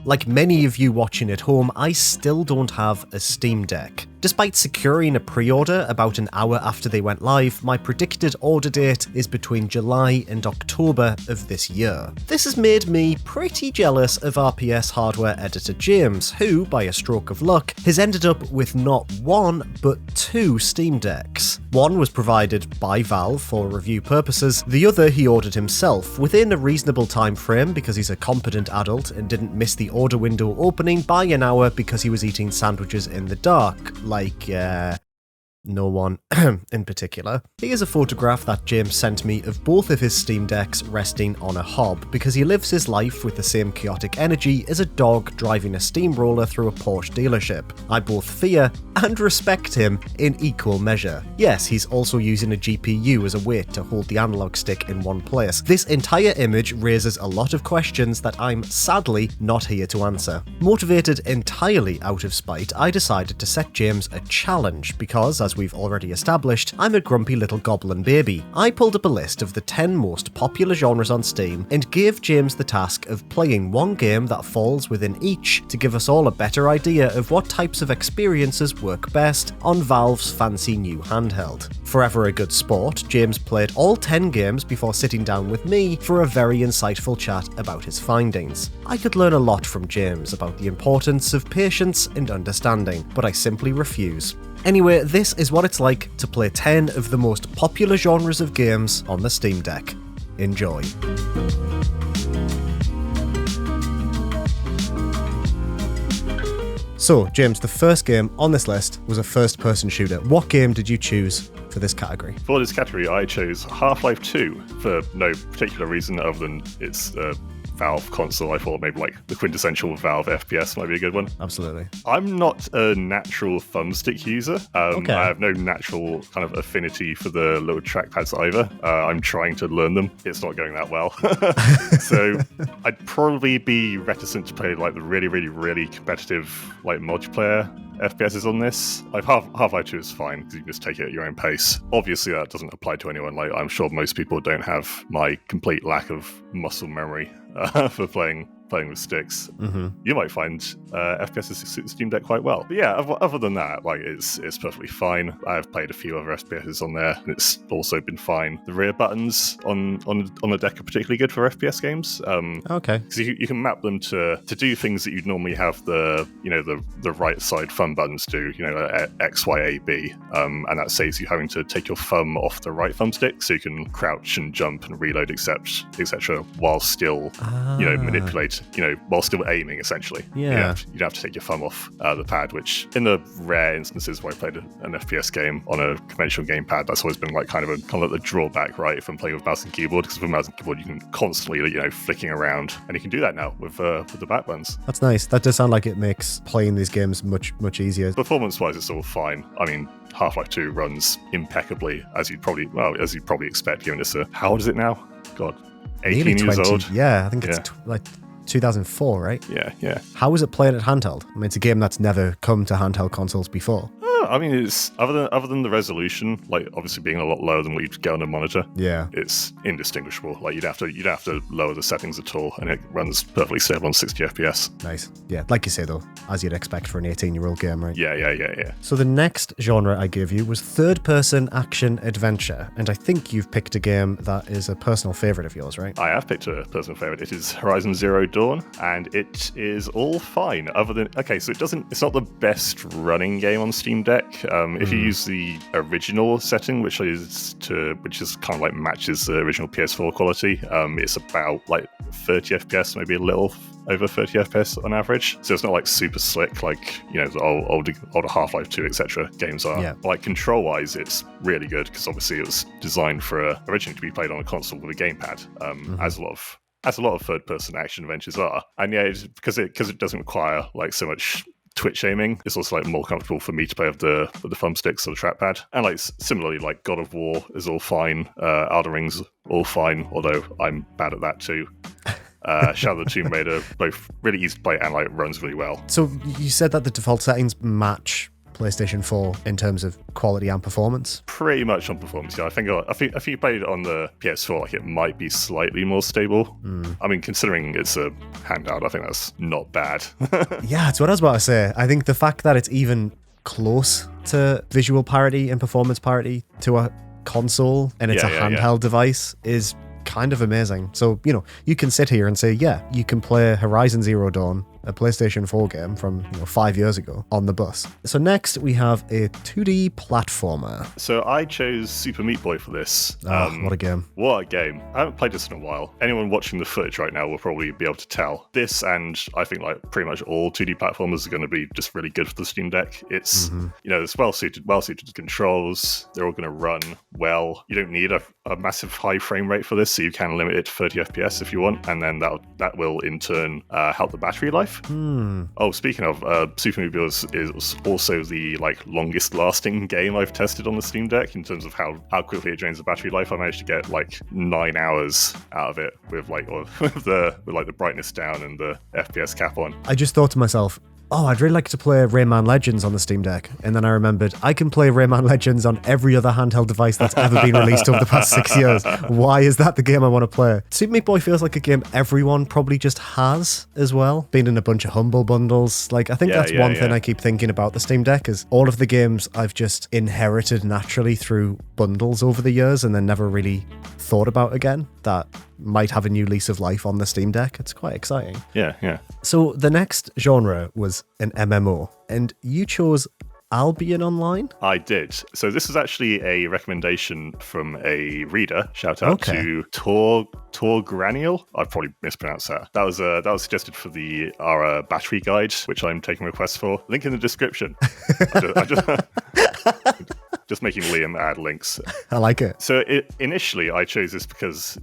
Like many of you watching at home, I still don't have a Steam Deck. Despite securing a pre-order about an hour after they went live, my predicted order date is between July and October of this year. This has made me pretty jealous of RPS hardware editor James, who, by a stroke of luck, has ended up with not one, but two Steam Decks. One was provided by Valve for review purposes, the other he ordered himself, within a reasonable time frame because he's a competent adult and didn't miss the order window opening by an hour because he was eating sandwiches in the dark, like, no one in particular. Here's a photograph that James sent me of both of his Steam Decks resting on a hob, because he lives his life with the same chaotic energy as a dog driving a steamroller through a Porsche dealership. I both fear and respect him in equal measure. Yes, he's also using a GPU as a weight to hold the analog stick in one place. This entire image raises a lot of questions that I'm sadly not here to answer. Motivated entirely out of spite, I decided to set James a challenge because, as we've already established, I'm a grumpy little goblin baby. I pulled up a list of the 10 most popular genres on Steam and gave James the task of playing one game that falls within each to give us all a better idea of what types of experiences work best on Valve's fancy new handheld. Forever a good sport, James played all 10 games before sitting down with me for a very insightful chat about his findings. I could learn a lot from James about the importance of patience and understanding, but I simply refuse. Anyway, this is what it's like to play 10 of the most popular genres of games on the Steam Deck. Enjoy. So, James, the first game on this list was a first-person shooter. What game did you choose for this category? For this category, I chose Half-Life 2 for no particular reason other than it's Valve console. I thought maybe like the quintessential Valve FPS might be a good one. Absolutely. I'm not a natural thumbstick user. Okay. I have no natural kind of affinity for the little trackpads either. I'm trying to learn them. It's not going that well. So I'd probably be reticent to play like the really, really, really competitive like multiplayer FPSs on this. Like Half-Life 2 is fine because you can just take it at your own pace. Obviously that doesn't apply to anyone. Like I'm sure most people don't have my complete lack of muscle memory for playing with sticks. Mm-hmm. You might find FPSs suit Steam Deck quite well. But yeah, other than that, like it's perfectly fine. I've played a few other FPSs on there, and it's also been fine. The rear buttons on the deck are particularly good for FPS games. Okay. Because you can map them to do things that you'd normally have the right side thumb buttons do. X, Y, A, B, and that saves you having to take your thumb off the right thumbstick, so you can crouch and jump and reload, etc., while still manipulate. While still aiming, essentially. Yeah. You'd have to take your thumb off the pad, which in the rare instances where I played an FPS game on a conventional gamepad, that's always been like kind of the drawback, right, from playing with mouse and keyboard, because with mouse and keyboard you can constantly, flicking around, and you can do that now with the back buttons. That's nice. That does sound like it makes playing these games much, much easier. Performance-wise, it's all fine. I mean, Half-Life 2 runs impeccably, as you'd probably expect, given it's how old is it now? God, 18 years old? Yeah, I think it's 2004, right? Yeah. How is it playing at handheld? I mean, it's a game that's never come to handheld consoles before. I mean, it's other than the resolution, like obviously being a lot lower than what you'd get on a monitor. Yeah, it's indistinguishable. Like you'd have to lower the settings at all, and it runs perfectly stable on 60 FPS. Nice. Yeah, like you say though, as you'd expect for an 18-year-old game, right? Yeah. So the next genre I gave you was third-person action adventure, and I think you've picked a game that is a personal favorite of yours, right? I have picked a personal favorite. It is Horizon Zero Dawn, and it is all fine. So it's not the best running game on Steam Deck. If you use the original setting, which is kind of like matches the original PS4 quality, it's about like 30 FPS, maybe a little over 30 FPS on average. So it's not like super slick like the older Half-Life 2 etc. games are. Yeah. Like control-wise, it's really good because obviously it was designed for originally to be played on a console with a gamepad, as a lot of third-person action adventures are. And yeah, because it doesn't require like so much twitch aiming, it's also like more comfortable for me to play with the thumbsticks or the trackpad. And like similarly, like God of War is all fine, Elden Ring's all fine, although I'm bad at that too. Shadow of the Tomb Raider, both really easy to play and like runs really well. So you said that the default settings match PlayStation 4 in terms of quality and performance? Pretty much on performance, yeah. I think if you played it on the PS4, like, it might be slightly more stable. I mean, considering it's a handheld, I think that's not bad. Yeah, it's what I was about to say. I think the fact that it's even close to visual parity and performance parity to a console and it's a handheld device is kind of amazing. So, you can sit here and say, yeah, you can play Horizon Zero Dawn, a PlayStation 4 game from 5 years ago, on the bus. So next we have a 2D platformer. So I chose Super Meat Boy for this. What a game. What a game. I haven't played this in a while. Anyone watching the footage right now will probably be able to tell. This, and I think like pretty much all 2D platformers, are going to be just really good for the Steam Deck. It's, it's well-suited to controls. They're all going to run well. You don't need a massive high frame rate for this, so you can limit it to 30 FPS if you want, and then that will in turn help the battery life. Oh, speaking of, Super Meat Boy is also the longest lasting game I've tested on the Steam Deck in terms of how quickly it drains the battery life. I managed to get 9 hours out of it with the brightness down and the FPS cap on. I just thought to myself, I'd really like to play Rayman Legends on the Steam Deck. And then I remembered, I can play Rayman Legends on every other handheld device that's ever been released over the past 6 years. Why is that the game I want to play? Super Meat Boy feels like a game everyone probably just has as well. Been in a bunch of Humble bundles. I think that's one thing I keep thinking about the Steam Deck is all of the games I've just inherited naturally through bundles over the years and then never really thought about again that might have a new lease of life on the Steam Deck. It's quite exciting. Yeah. So the next genre was an MMO, and you chose Albion Online? I did. So this is actually a recommendation from a reader. Shout out to Tor Graniel. I've probably mispronounced that. That was suggested for our battery guide, which I'm taking requests for. Link in the description. Just making Liam add links. I like it. So initially, I chose this because,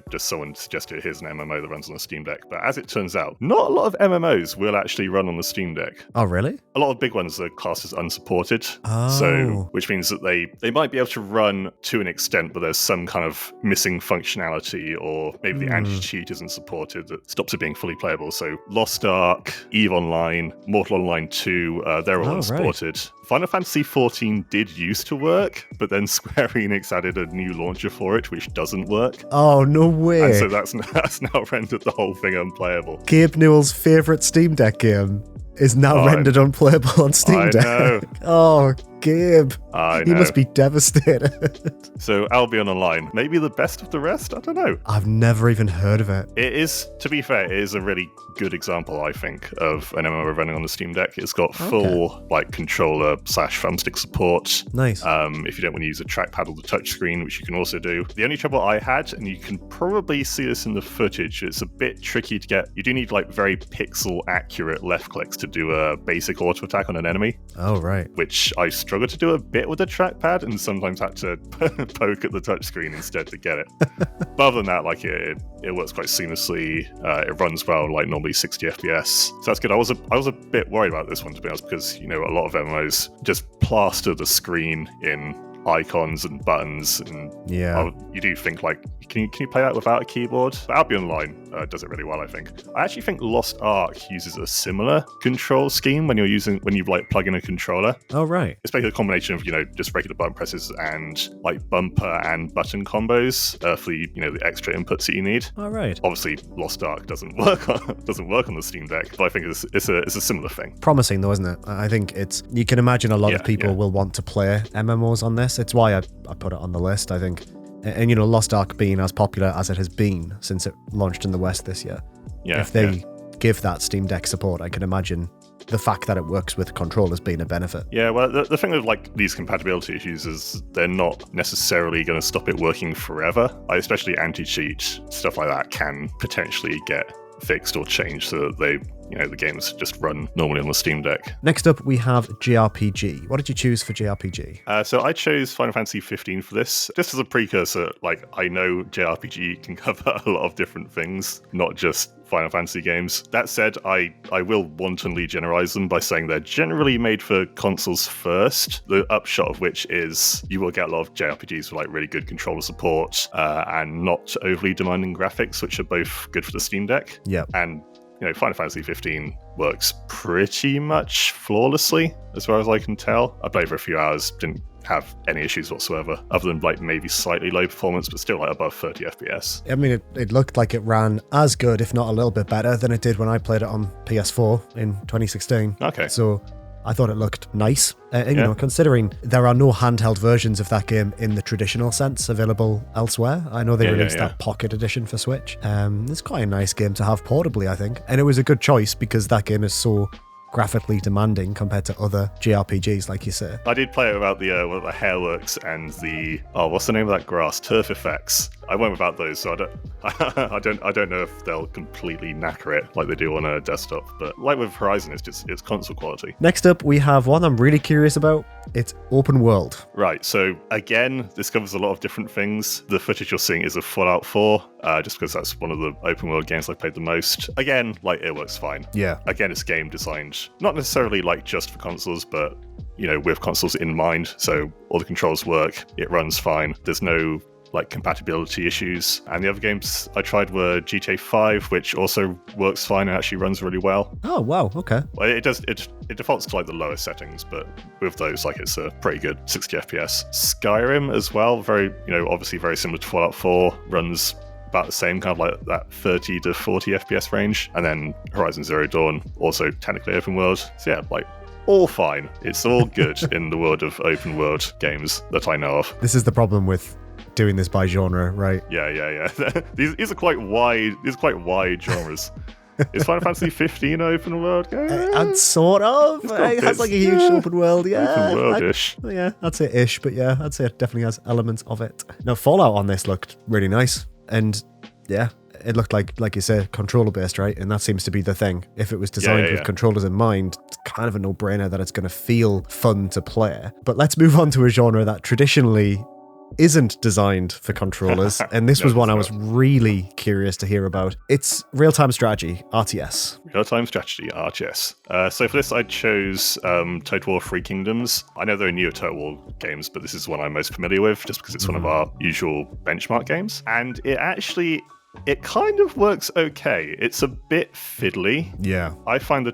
just someone suggested here's an MMO that runs on the Steam Deck. But as it turns out, not a lot of MMOs will actually run on the Steam Deck. Oh, really? A lot of big ones are classed as unsupported. Oh. So, which means that they might be able to run to an extent, but there's some kind of missing functionality, or maybe the anti-cheat isn't supported that stops it being fully playable. So Lost Ark, EVE Online, Mortal Online 2, they're all unsupported. Right. Final Fantasy XIV did used to work, but then Square Enix added a new launcher for it, which doesn't work. Oh, no way. And so that's now rendered the whole thing unplayable. Gabe Newell's favourite Steam Deck game is now rendered unplayable on Steam Deck. Know. Oh, Gabe. I know. You must be devastated. So Albion Online, maybe the best of the rest? I don't know. I've never even heard of it. It is, to be fair, it is a really good example, I think, of an MMO running on the Steam Deck. It's got full controller / thumbstick support. Nice. If you don't want to use a trackpad or the touchscreen, which you can also do. The only trouble I had, and you can probably see this in the footage, it's a bit tricky to get. You do need very pixel accurate left clicks to do a basic auto attack on an enemy. Oh, right. Which I struggled to do a bit with the trackpad and sometimes had to poke at the touchscreen instead to get it. But other than that, it works quite seamlessly. It runs well, normally 60 FPS. So that's good. I was a bit worried about this one, to be honest, because a lot of MMOs just plaster the screen in icons and buttons, and you do think can you play that without a keyboard? But Albion Online does it really well, I think. I actually think Lost Ark uses a similar control scheme when you plug in a controller. Oh, right. It's basically a combination of just regular button presses and bumper and button combos for the extra inputs that you need. All right. Obviously, Lost Ark doesn't work on the Steam Deck, but I think it's a similar thing. Promising though, isn't it? I think you can imagine a lot of people will want to play MMOs on this. It's why I put it on the list, I think. And Lost Ark being as popular as it has been since it launched in the West this year. Yeah. If they give that Steam Deck support, I can imagine the fact that it works with controllers being a benefit. Yeah, well, the thing with these compatibility issues is they're not necessarily going to stop it working forever. Especially anti-cheat, stuff like that can potentially get fixed or changed so that the games just run normally on the Steam Deck. Next up, we have JRPG. What did you choose for JRPG? So I chose Final Fantasy 15 for this. Just as a precursor, I know JRPG can cover a lot of different things, not just Final Fantasy games. That said, I will wantonly generalize them by saying they're generally made for consoles first, the upshot of which is you will get a lot of JRPGs with really good controller support and not overly demanding graphics, which are both good for the Steam Deck. Yep. And Final Fantasy 15 works pretty much flawlessly, as far as I can tell. I played for a few hours, didn't have any issues whatsoever, other than like maybe slightly low performance, but still like above 30 FPS. I mean, it looked like it ran as good, if not a little bit better, than it did when I played it on PS4 in 2016. Okay. So I thought it looked nice. Considering there are no handheld versions of that game in the traditional sense available elsewhere. I know they released that Pocket Edition for Switch. It's quite a nice game to have portably, I think. And it was a good choice because that game is so graphically demanding compared to other JRPGs, like you say. I did play it without the hairworks and the what's the name of that grass? Turf effects. I went without those, so I don't know if they'll completely knacker it like they do on a desktop. But like with Horizon, it's console quality. Next up, we have one I'm really curious about. It's open world. Right. So again, this covers a lot of different things. The footage you're seeing is of Fallout 4, just because that's one of the open world games I've played the most. Again, like it works fine. Yeah. Again, it's a game designed not necessarily like just for consoles, but with consoles in mind. So all the controls work. It runs fine. There's no like compatibility issues. And the other games I tried were GTA 5, which also works fine and actually runs really well. Oh wow, okay. Well, it does. It defaults to like the lowest settings, but with those, like it's a pretty good 60 FPS. Skyrim as well, very obviously very similar to Fallout 4, runs about the same, kind of like that 30 to 40 FPS range. And then Horizon Zero Dawn, also technically open world. So yeah, like all fine. It's all good in the world of open world games that I know of. This is the problem with doing this by genre, right? Yeah. These are quite wide. These are quite wide genres. Is Final Fantasy 15 open world game? And sort of. It has like a huge open world, yeah. Open world-ish. I'd say ish, but yeah, I'd say it definitely has elements of it. Now, Fallout on this looked really nice, and yeah, it looked like you say, controller based, right? And that seems to be the thing. If it was designed with controllers in mind, it's kind of a no-brainer that it's going to feel fun to play. But let's move on to a genre that traditionally isn't designed for controllers, and this was one I was really curious to hear about. It's real-time strategy, RTS. Real-time strategy, RTS. So for this, I chose Total War Three Kingdoms. I know there are newer Total War games, but this is one I'm most familiar with, just because it's one of our usual benchmark games. And it kind of works okay. It's a bit fiddly. Yeah. I find the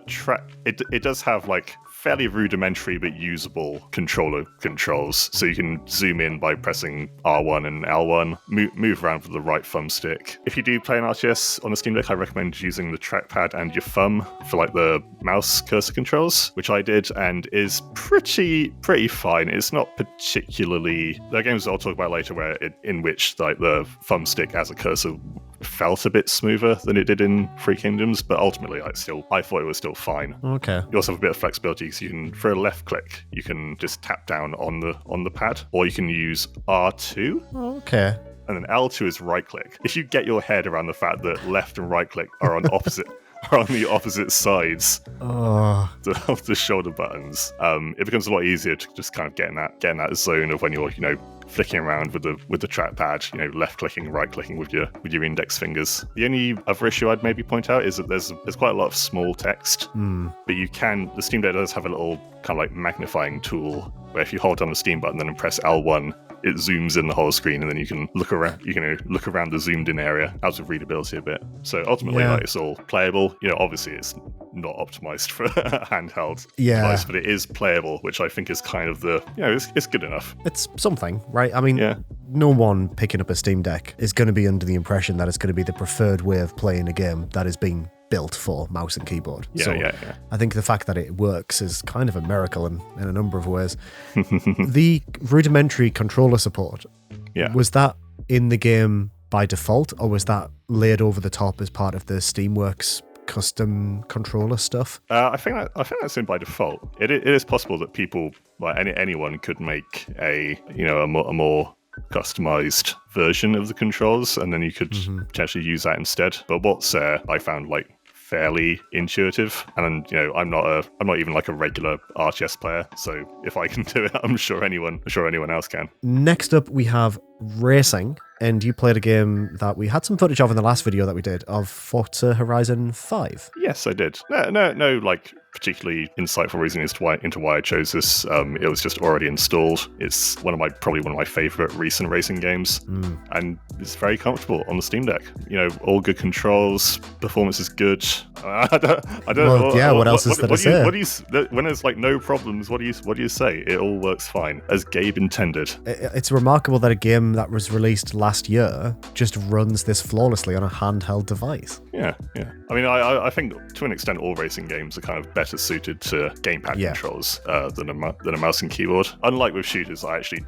it does have like fairly rudimentary but usable controller controls. So you can zoom in by pressing R1 and L1, move around with the right thumbstick. If you do play an RTS on the Steam Deck, I recommend using the trackpad and your thumb for like the mouse cursor controls, which I did, and is pretty fine. It's not particularly... There are games I'll talk about later in which like the thumbstick as a cursor felt a bit smoother than it did in Three Kingdoms, but ultimately I thought it was still fine. Okay. You also have a bit of flexibility, so you can, for a left click, you can just tap down on the pad, or you can use R2. Okay. And then L2 is right click. If you get your head around the fact that left and right click are on the opposite sides of the shoulder buttons, it becomes a lot easier to just kind of get in that zone of when you're flicking around with the trackpad, left clicking, right clicking with your index fingers. The only other issue I'd maybe point out is that there's quite a lot of small text, but the Steam Deck does have a little kind of like magnifying tool where if you hold down the Steam button and then press L1, it zooms in the whole screen, and then you can look around. You can look around the zoomed in area, out of readability a bit. So ultimately, it's all playable. Obviously, it's not optimized for a handheld device, but it is playable, which I think is kind of the it's good enough. It's something, right? I mean, no one picking up a Steam Deck is going to be under the impression that it's going to be the preferred way of playing a game that is being built for mouse and keyboard. I think the fact that it works is kind of a miracle in a number of ways. The rudimentary controller support, was that in the game by default, or was that laid over the top as part of the Steamworks custom controller stuff? I think that's in by default. It is possible that people, like anyone, could make a more customized version of the controls, and then you could potentially use that instead. But what's I found like fairly intuitive, and I'm not even like a regular RTS player, so if I can do it, I'm sure anyone else can. Next up, we have racing, and you played a game that we had some footage of in the last video that we did of Forza Horizon 5. Yes, I did. No, like particularly insightful reason into why I chose this. It was just already installed. It's probably one of my favorite recent racing games, and it's very comfortable on the Steam Deck. All good controls, performance is good. I don't know. Yeah, what else is there to say? When there's like no problems, what do you say? It all works fine, as Gabe intended. It's remarkable that a game that was released last year just runs this flawlessly on a handheld device. Yeah. I mean, I think to an extent all racing games are kind of better suited to gamepad controls than a mouse and keyboard. Unlike with shooters, I actually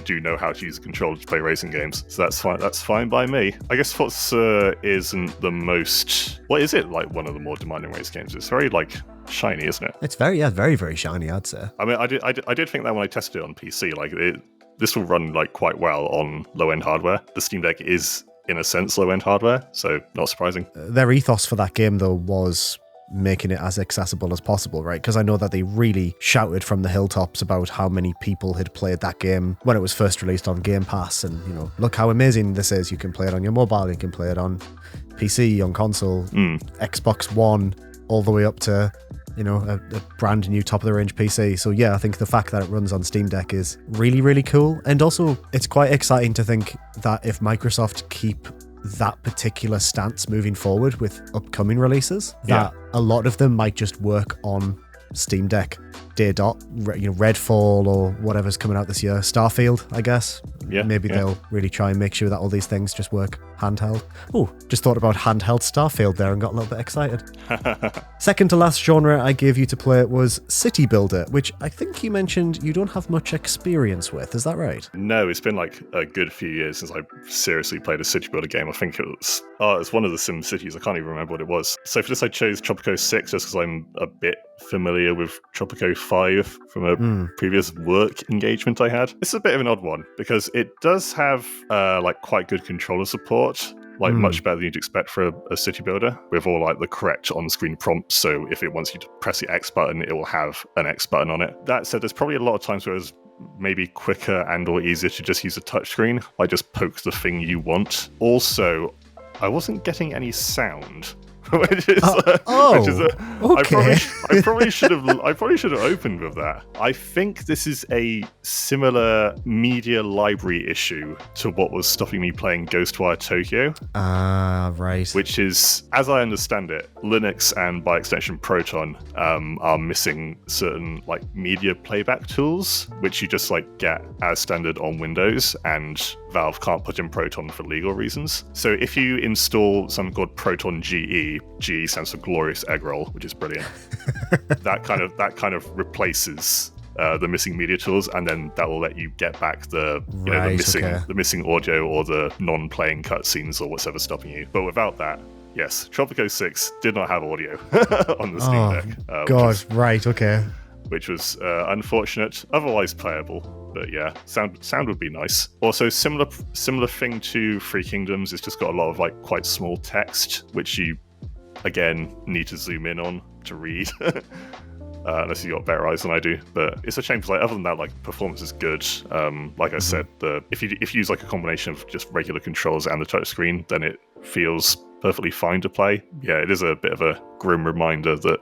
do know how to use a controller to play racing games, so that's fine. That's fine by me. I guess Forza isn't the most. What is it like? One of the more demanding race games. It's very like shiny, isn't it? It's very very shiny, I'd say. I mean, I did think that when I tested it on PC, like this will run like quite well on low-end hardware. The Steam Deck is, in a sense, low-end hardware, so not surprising. Their ethos for that game, though, was making it as accessible as possible, right? Because I know that they really shouted from the hilltops about how many people had played that game when it was first released on Game Pass, and, look how amazing this is. You can play it on your mobile, you can play it on PC, on console, Xbox One, all the way up to a brand new top-of-the-range PC. So yeah, I think the fact that it runs on Steam Deck is really, really cool. And also, it's quite exciting to think that if Microsoft keep that particular stance moving forward with upcoming releases, that a lot of them might just work on Steam Deck day dot. Redfall or whatever's coming out this year, Starfield, I guess. Maybe they'll really try and make sure that all these things just work handheld. Oh, just thought about handheld Starfield there and got a little bit excited. Second to last genre I gave you to play was City Builder, which I think you mentioned you don't have much experience with. Is that right? No, it's been like a good few years since I seriously played a City Builder game. I think it's one of the Sim Cities. I can't even remember what it was. So for this I chose Tropico 6 just because I'm a bit familiar with Tropico 5 from a previous work engagement I had. It's a bit of an odd one because it does have like quite good controller support, like much better than you'd expect for a city builder, with all like the correct on-screen prompts. So if it wants you to press the X button, it will have an X button on it. That said, there's probably a lot of times where it's maybe quicker and or easier to just use a touchscreen, like just poke the thing you want. Also, I wasn't getting any sound. Okay. I probably should have opened with that. I think this is a similar media library issue to what was stopping me playing Ghostwire Tokyo. Right. Which is, as I understand it, Linux and by extension Proton are missing certain like media playback tools, which you just like get as standard on Windows, and Valve can't put in Proton for legal reasons. So if you install something called Proton GE stands for Glorious Egg Roll, which is brilliant. that kind of replaces the missing media tools, and then that will let you get back the missing audio or the non-playing cutscenes or whatever's stopping you. But without that, yes, Tropico 6 did not have audio on the Steam Deck. Which was unfortunate, otherwise playable. But yeah, sound would be nice. Also, similar thing to Three Kingdoms. It's just got a lot of like quite small text, which you again need to zoom in on to read. Unless you got better eyes than I do. But it's a shame because like, other than that, like performance is good. Like I said, if you use like a combination of just regular controls and the touchscreen, then it feels perfectly fine to play. Yeah, it is a bit of a grim reminder that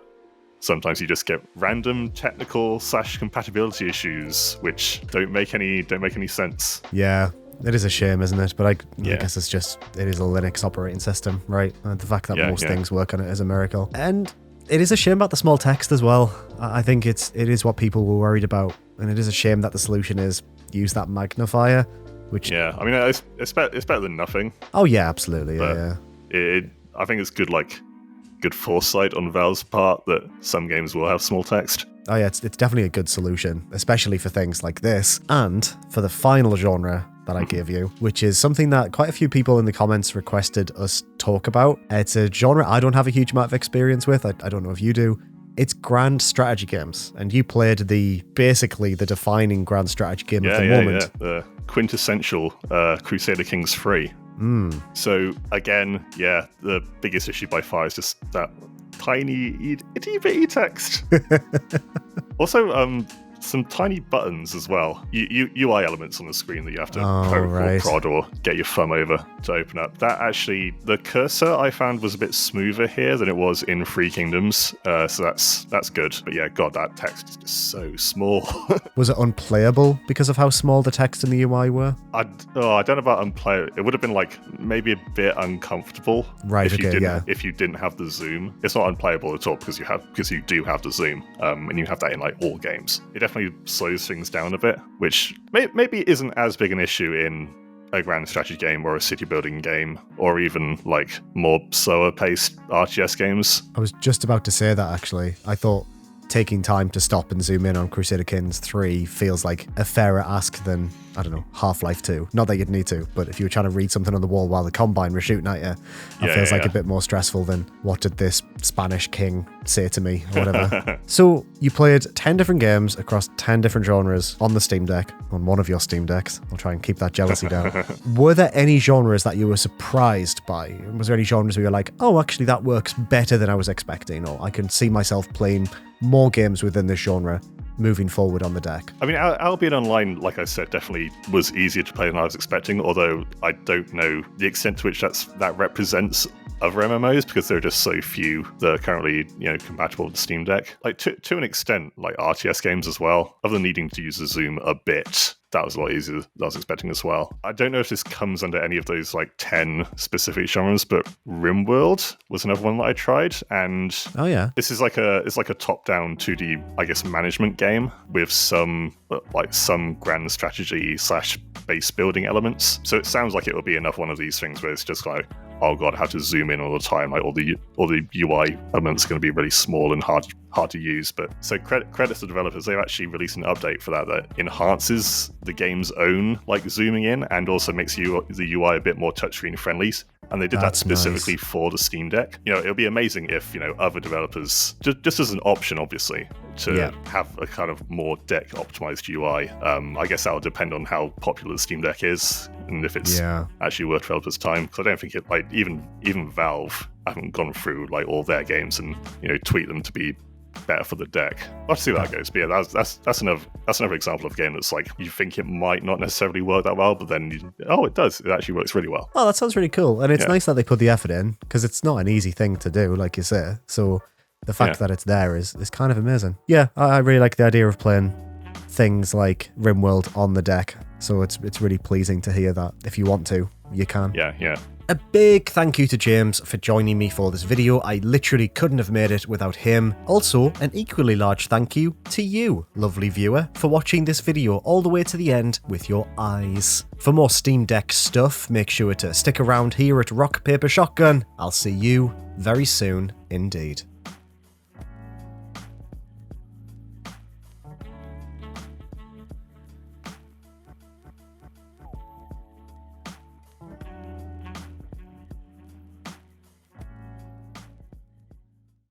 sometimes you just get random technical / compatibility issues which don't make any sense. Yeah, it is a shame, isn't it? But I guess it is a Linux operating system, right? And the fact that most things work on it is a miracle. And it is a shame about the small text as well. I think it is what people were worried about, and it is a shame that the solution is use that magnifier. Which I mean, it's better than nothing. Oh yeah, absolutely. Yeah. I think it's good foresight on Valve's part that some games will have small text. Oh yeah, it's definitely a good solution, especially for things like this. And for the final genre that I gave you, which is something that quite a few people in the comments requested us talk about. It's a genre I don't have a huge amount of experience with. I don't know if you do. It's grand strategy games, and you played basically the defining grand strategy game of the moment. Yeah, the quintessential Crusader Kings 3. So again, the biggest issue by far is just that tiny itty bitty text. Also, some tiny buttons as well. UI elements on the screen that you have to poke right. or prod or get your thumb over to open up. That actually, the cursor I found was a bit smoother here than it was in Three Kingdoms, so that's good. But yeah, God, that text is just so small. Was it unplayable because of how small the text and the UI were? I don't know about unplayable. It would have been like maybe a bit uncomfortable, right? If you didn't have the zoom. It's not unplayable at all because you do have the zoom, and you have that in like all games. It definitely slows things down a bit, which maybe isn't as big an issue in a grand strategy game or a city building game, or even like more slower paced RTS games. I was just about to say that actually. I thought taking time to stop and zoom in on Crusader Kings 3 feels like a fairer ask than, I don't know, Half-Life 2. Not that you'd need to, but if you were trying to read something on the wall while the Combine were shooting at you, that feels like a bit more stressful than what did this Spanish king say to me, or whatever. So you played 10 different games across 10 different genres on the Steam Deck, on one of your Steam Decks. I'll try and keep that jealousy down. Were there any genres that you were surprised by? Was there any genres where you're like, oh, actually that works better than I was expecting, or I can see myself playing more games within this genre moving forward on the deck? I mean, Albion Online, like I said, definitely was easier to play than I was expecting, although I don't know the extent to which that represents other MMOs, because there are just so few that are currently, compatible with the Steam Deck. Like to an extent, like RTS games as well, other than needing to use the zoom a bit, that was a lot easier than I was expecting as well. I don't know if this comes under any of those like 10 specific genres, but RimWorld was another one that I tried, and this is like a top-down 2D, I guess, management game with some grand strategy / base building elements. So it sounds like it will be another one of these things where it's just like, oh god, I have to zoom in all the time. Like all the UI elements are going to be really small and hard to use. But so credit to developers, they've actually released an update for that enhances the game's own like zooming in and also makes the UI a bit more touchscreen friendly. And they did that specifically for the Steam Deck. It would be amazing if, other developers, just as an option, obviously, to have a kind of more deck optimized UI. I guess that will depend on how popular the Steam Deck is and if it's actually worth developers' time. Because I don't think it, like, even Valve haven't gone through like all their games and, tweak them to be better for the deck. I'll have to see how that goes. But yeah, that's another example of a game that's like, you think it might not necessarily work that well, but then it does. It actually works really well. Oh, that sounds really cool. And it's nice that they put the effort in, because it's not an easy thing to do, like you say. So the fact that it's there is kind of amazing. Yeah, I really like the idea of playing things like RimWorld on the deck. So it's really pleasing to hear that if you want to, you can. Yeah. A big thank you to James for joining me for this video. I literally couldn't have made it without him. Also, an equally large thank you to you, lovely viewer, for watching this video all the way to the end with your eyes. For more Steam Deck stuff, make sure to stick around here at Rock Paper Shotgun. I'll see you very soon indeed.